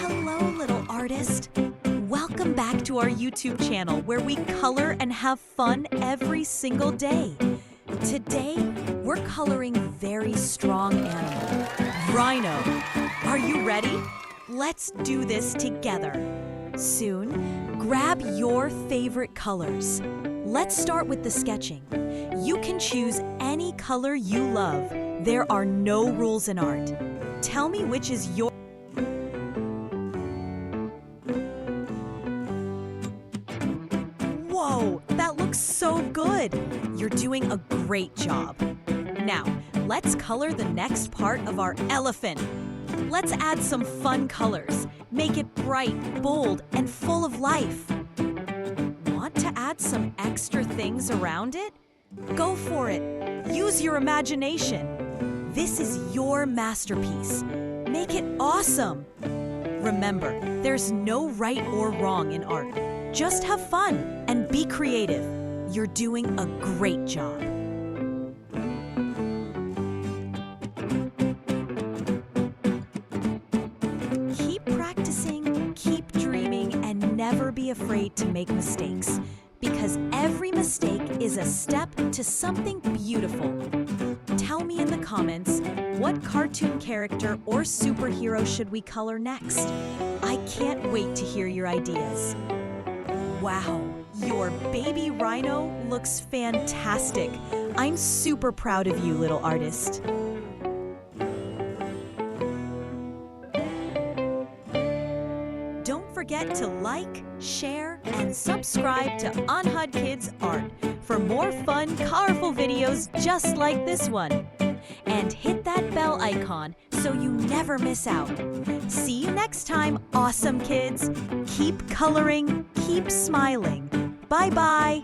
Hello, little artist. Welcome back to our YouTube channel where we color and have fun every single day. Today, we're coloring very strong animal, Rhino. Are you ready? Let's do this together. Soon, grab your favorite colors. Let's start with the sketching. You can choose any color you love. There are no rules in art. Tell me which is your... Whoa, that looks so good! You're doing a great job. Now, let's color the next part of our elephant. Let's add some fun colors. Make it bright, bold, and full of life. Want to add some extra things around it? Go for it. Use your imagination. This is your masterpiece. Make it awesome. Remember, there's no right or wrong in art. Just have fun and be creative. You're doing a great job. Keep practicing, keep dreaming, and never be afraid to make mistakes, because every mistake is a step to something beautiful. Tell me in the comments, what cartoon character or superhero should we color next? I can't wait to hear your ideas. Wow, your baby rhino looks fantastic. I'm super proud of you, little artist. Don't forget to like, share, and subscribe to ANHAD Kids Art for more fun, colorful videos just like this one. And hit that bell icon so you never miss out. See you next time, awesome kids. Keep coloring, keep smiling. Bye-bye.